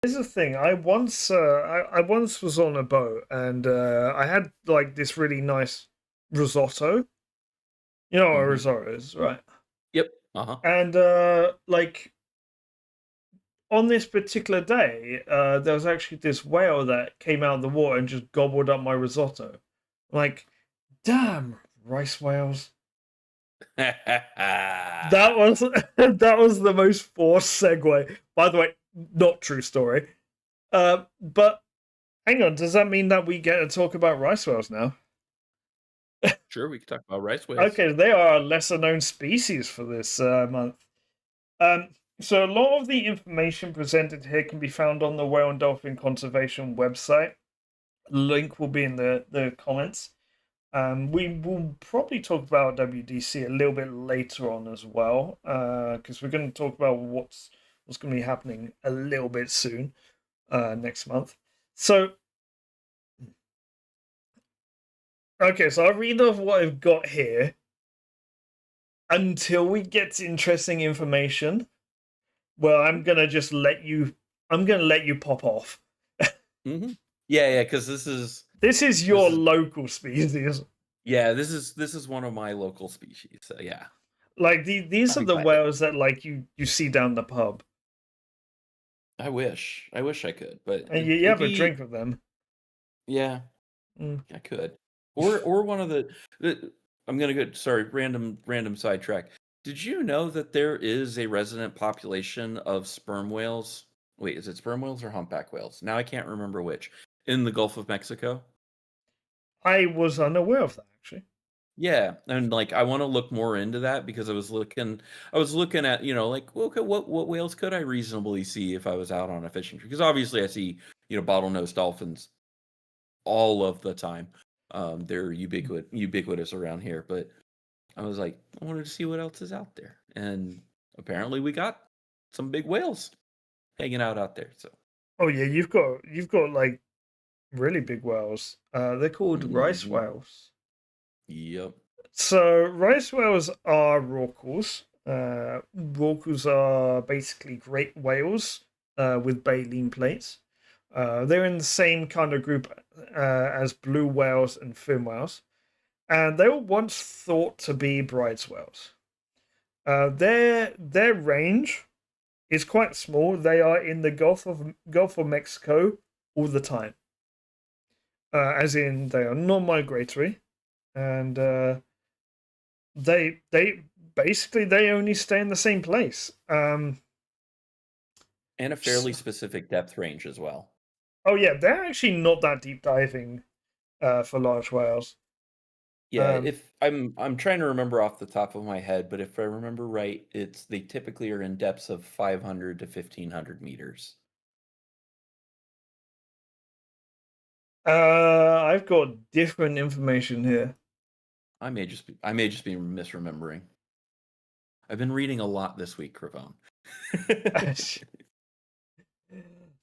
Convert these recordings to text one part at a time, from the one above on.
Here's the thing. I once was on a boat and I had like this really nice risotto. You know what a Hmm. risotto is, right? Yep. Uh-huh. And like on this particular day, there was actually this whale that came out of the water and just gobbled up my risotto. Like, damn, rice whales. That was that was the most forced segue. By the way, not true story. But hang on, does that mean that we get to talk about rice whales now? Sure, we could talk about rice whales. Okay, they are a lesser known species for this month. So a lot of the information presented here can be found on the Whale and Dolphin Conservation website. Link will be in the comments. We will probably talk about WDC a little bit later on as well, because we're going to talk about what's going to be happening a little bit soon, next month. So, okay, so I'll read off what I've got here until we get to interesting information. Well, I'm gonna just let you. I'm gonna let you pop off. Hmm. Yeah, yeah, because This is this your is local species. yeah, this is one of my local species. So yeah, Like these I'm are the excited. whales that like you see down the pub, I wish I could, but and you it'd have a be drink with them. yeah, Mm. I could. Or one of the I'm gonna go sorry, random sidetrack. Did you know that there is a resident population of sperm whales? Wait, is it sperm whales or humpback whales? Now I can't remember which. In the Gulf of Mexico? I was unaware of that actually. Yeah, and, like, I wanna look more into that because I was looking at, like, well, okay, what whales could I reasonably see if I was out on a fishing trip? Because obviously I see, bottlenose dolphins all of the time. They're ubiquitous around here, but I was like, I wanted to see what else is out there, and apparently we got some big whales hanging out there, so Oh yeah, you've got like really big whales. They're called rice mhm. whales. Yep. So rice whales are rorquals. Rorquals are basically great whales with baleen plates. They're in the same kind of group as blue whales and fin whales, and they were once thought to be bride's whales. Their range is quite small. They are in the Gulf of Mexico all the time, as in they are non-migratory, and they basically they only stay in the same place. And a fairly specific depth range as well. Oh yeah, they're actually not that deep diving for large whales. Yeah, Um, if I'm trying to remember off the top of my head, but if I remember right, they typically are in depths of 500 to 1500 meters. I've got different information here. I may just be misremembering. I've been reading a lot this week, Cravone.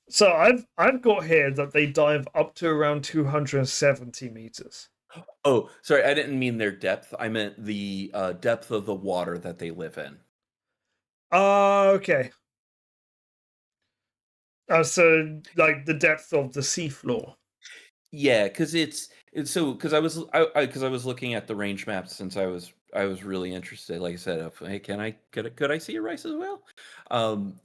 So I've got here that they dive up to around 270 meters. Oh, sorry, I didn't mean their depth. I meant the depth of the water that they live in. Okay. So like the depth of the seafloor. Yeah, because it's so because I was looking at the range maps since I was really interested. Like I said, of, hey, could I see a rice as well?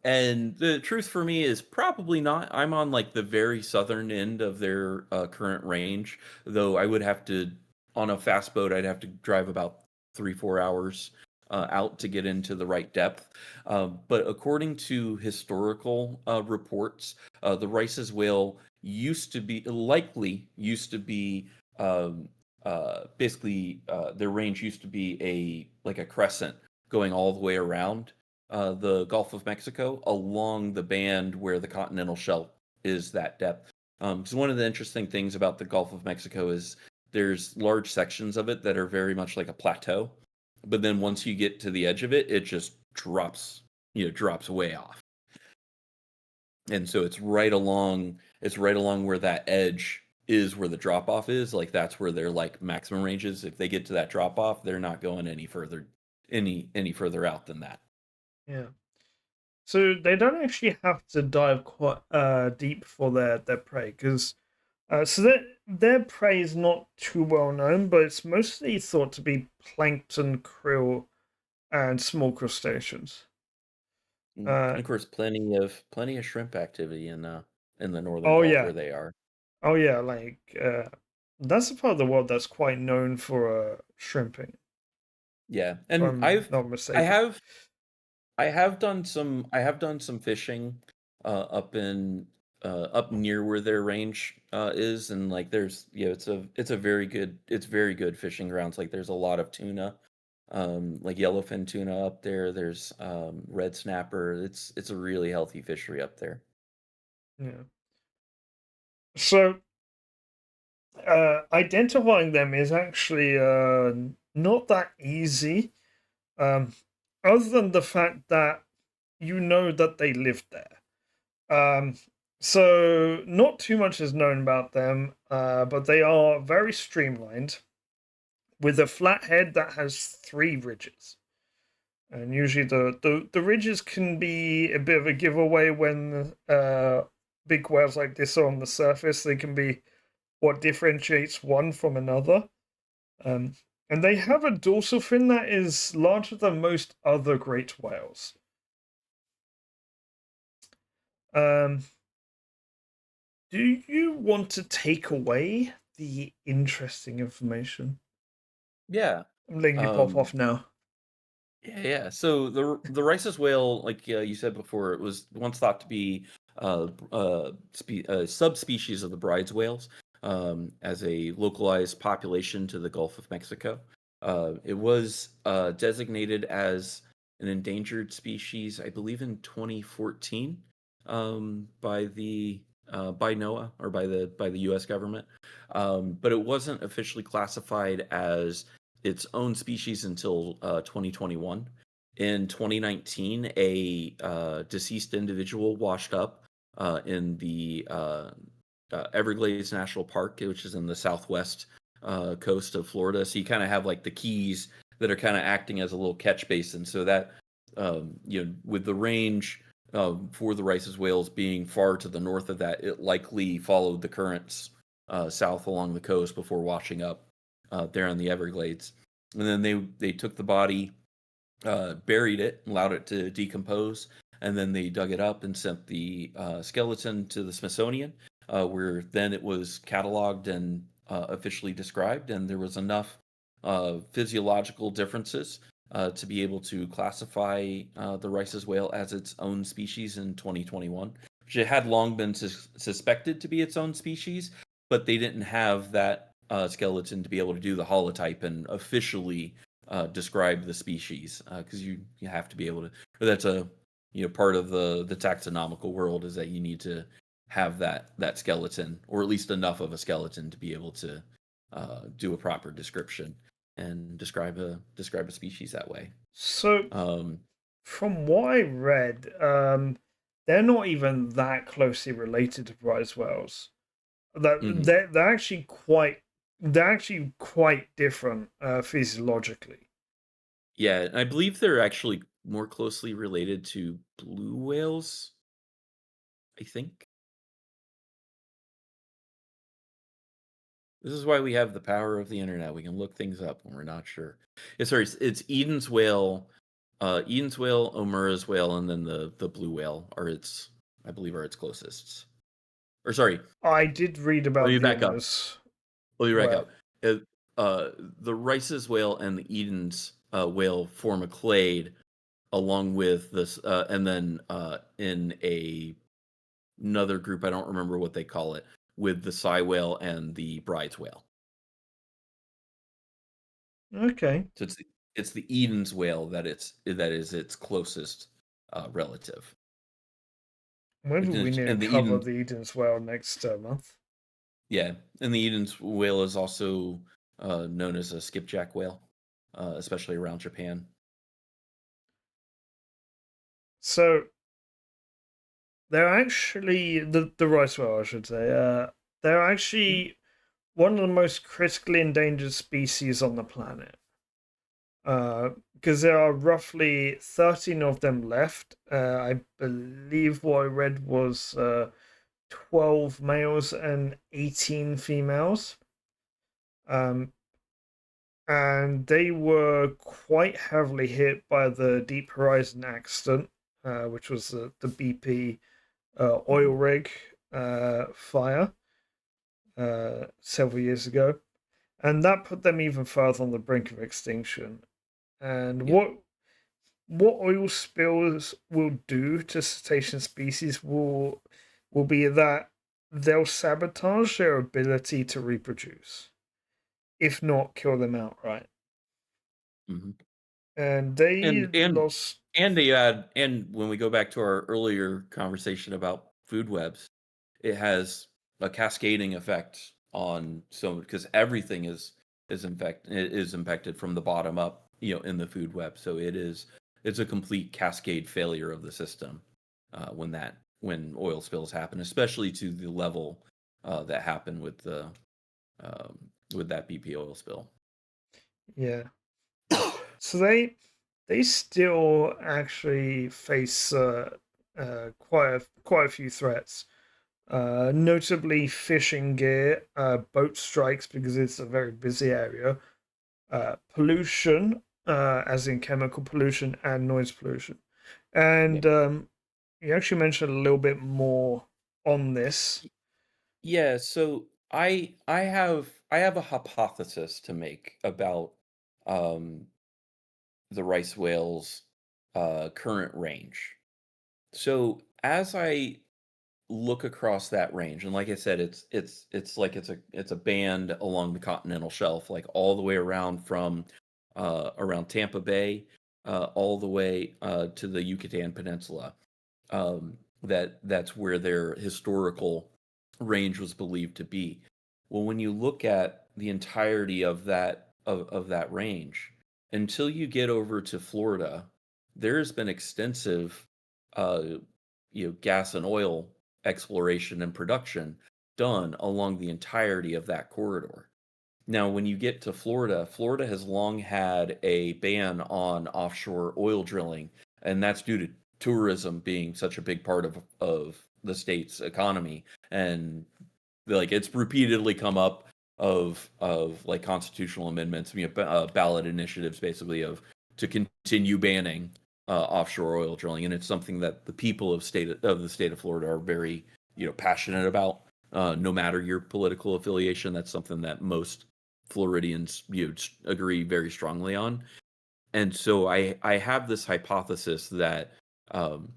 And the truth for me is probably not. I'm on like the very southern end of their current range, though I would have to on a fast boat. I'd have to drive about 3-4 hours out to get into the right depth. But according to historical reports, the Rice's whale used to be basically their range used to be a crescent going all the way around the Gulf of Mexico along the band where the continental shelf is that depth. Because one of the interesting things about the Gulf of Mexico is there's large sections of it that are very much like a plateau, but then once you get to the edge of it, it just drops way off. And so it's right along where that edge is where the drop off is. Like that's where their like maximum range is. If they get to that drop off, they're not going any further out than that. Yeah. So they don't actually have to dive quite deep for their prey, because so their prey is not too well known, but it's mostly thought to be plankton, krill, and small crustaceans. And Uh, of course, plenty of shrimp activity in the northern oh Gulf yeah, where they are. oh yeah, like that's a part of the world that's quite known for shrimping, Yeah, if and I'm not I mistaken. have I have done some fishing up in up near where their range is, and like there's it's very good fishing grounds. Like there's a lot of tuna, like yellowfin tuna up there. There's red snapper. It's a really healthy fishery up there. Yeah. So identifying them is actually not that easy. Um, other than the fact that you know that they lived there. Um, so not too much is known about them, but they are very streamlined with a flat head that has three ridges. And usually the ridges can be a bit of a giveaway when big whales like this are on the surface. They can be what differentiates one from another. Um, and they have a dorsal fin that is larger than most other great whales. Um, do you want to take away the interesting information? Yeah. I'm letting you pop Um, off now. yeah. So the Rice's whale, like you said before, it was once thought to be a subspecies of the Bride's whales, as a localized population to the Gulf of Mexico. It was designated as an endangered species, I believe, in 2014, by the by NOAA or by the U.S. government, but it wasn't officially classified as its own species until 2021. In 2019, a deceased individual washed up in the Everglades National Park, which is in the southwest coast of Florida. So you kind of have like the Keys that are kind of acting as a little catch basin. So that with the range for the Rice's whales being far to the north of that, it likely followed the currents south along the coast before washing up there in the Everglades. And then they took the body, buried it, allowed it to decompose, and then they dug it up and sent the skeleton to the Smithsonian, where then it was cataloged and officially described, and there was enough physiological differences to be able to classify the Rice's whale as its own species in 2021, which it had long been suspected to be its own species, but they didn't have that skeleton to be able to do the holotype and officially describe the species, because you have to be able to. Or that's a part of the taxonomical world, is that you need to have that skeleton, or at least enough of a skeleton to be able to do a proper description and describe a species that way. So, Um, from what I read, they're not even that closely related to prize whales. That mhm. they're actually quite different physiologically. Yeah, and I believe they're actually more closely related to blue whales, I think. This is why we have the power of the internet. We can look things up when we're not sure. Yeah, sorry, it's Eden's whale, Omura's whale, and then the blue whale are its, I believe, are its closest. Or sorry, I did read let about me the back up. Omas. Let me back Well, up. Uh, the Rice's whale and the Eden's whale form a clade, along with this, and then in another group, I don't remember what they call it, with the Sei whale and the Bride's whale. okay. So it's the Eden's whale that is its closest relative. Maybe we need to And the cover Eden, the Eden's well next month. yeah, and the Eden's whale is also known as a skipjack whale, especially around Japan. So they're actually the rice whale, I should say. They're Mhm. actually one of the most critically endangered species on the planet. because there are roughly 13 of them left. I believe what I read was 12 males and 18 females. Um, and they were quite heavily hit by the Deep Horizon accident, which was the BP oil Mhm. rig fire several years ago. And that put them even further on the brink of extinction. And Yep. what oil spills will do to cetacean species will be that they'll sabotage their ability to reproduce, if not kill them outright. Mhm. And they And and lost. and they add and when we go back to our earlier conversation about food webs, it has a cascading effect on so because everything is infected from the bottom up, in the food web. So it's a complete cascade failure of the system when oil spills happen, especially to the level that happened with that BP oil spill. Yeah. So they still actually face quite a few threats. Notably fishing gear, boat strikes because it's a very busy area, pollution, as in chemical pollution and noise pollution. Yeah. And you actually mentioned a little bit more on this. Yeah, so I have a hypothesis to make about um the rice whale's current range. So as I look across that range, and like I said, it's like it's a band along the continental shelf, like all the way around from around Tampa Bay, all the way to the Yucatan Peninsula. That's where their historical range was believed to be. Well, when you look at the entirety of that range, until you get over to Florida, there has been extensive, uh, gas and oil exploration and production done along the entirety of that corridor. Now, when you get to Florida, Florida has long had a ban on offshore oil drilling, and that's due to tourism being such a big part of the state's economy. And like it's repeatedly come up of like constitutional amendments, ballot initiatives, basically of to continue banning offshore oil drilling, and it's something that the people of the state of Florida are very passionate about. No matter your political affiliation, that's something that most Floridians agree very strongly on. And so I have this hypothesis um,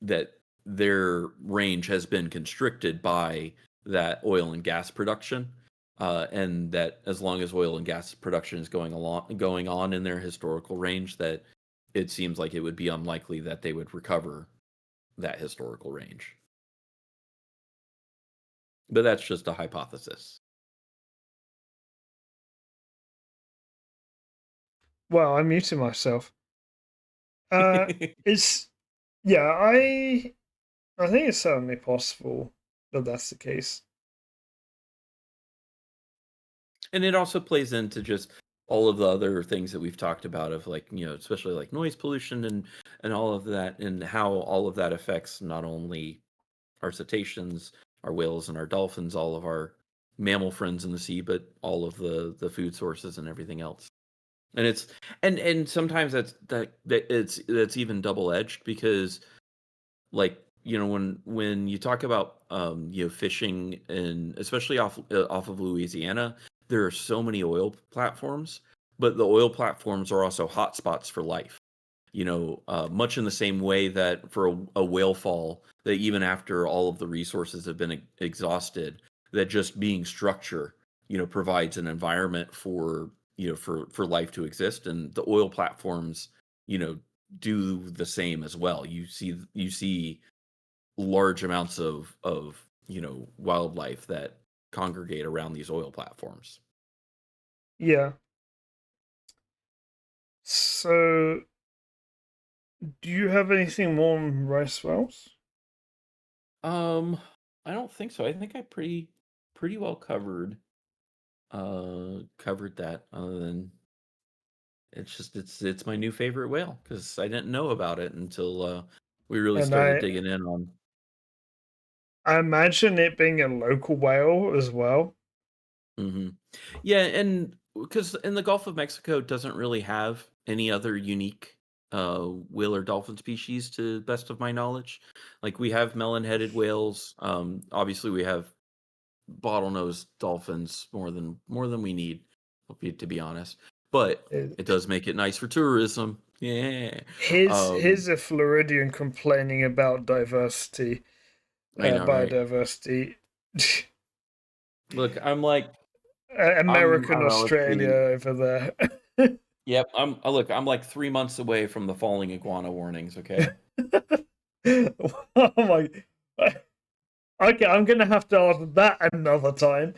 that their range has been constricted by that oil and gas production, and that as long as oil and gas production is going on in their historical range, that it seems like it would be unlikely that they would recover that historical range. But that's just a hypothesis. Well, I'm muting myself. Uh, it's yeah, I think it's certainly possible that that's the case. And it also plays into just all of the other things that we've talked about of like, especially like noise pollution and all of that and how all of that affects not only our cetaceans, our whales and our dolphins, all of our mammal friends in the sea, but all of the food sources and everything else. And it's and sometimes that's even double edged because like when you talk about fishing and especially off of Louisiana, there are so many oil platforms, but the oil platforms are also hotspots for life. Much in the same way that for a whale fall, that even after all of the resources have been exhausted, that just being structure, provides an environment for for life to exist, and the oil platforms, you know, do the same as well. You see large amounts of wildlife that congregate around these oil platforms. Yeah. So, do you have anything more on rice wells? Um, I don't think so. I think I pretty well covered that other than It's my new favorite whale because I didn't know about it until we really And started digging in on. I imagine it being a local whale as well. Hmm. Yeah, and because in the Gulf of Mexico doesn't really have any other unique whale or dolphin species to the best of my knowledge. Like we have melon-headed whales. Obviously we have bottlenose dolphins more than we need, to be honest. But It- it does make it nice for tourism. Yeah. Um, Here's a Floridian complaining about diversity, I know, right? biodiversity. Look, I American don't know, let's Australia see. over there. Yep, I'm like 3 months away from the falling iguana warnings, okay? Oh my. Okay, I'm gonna have to ask that another time.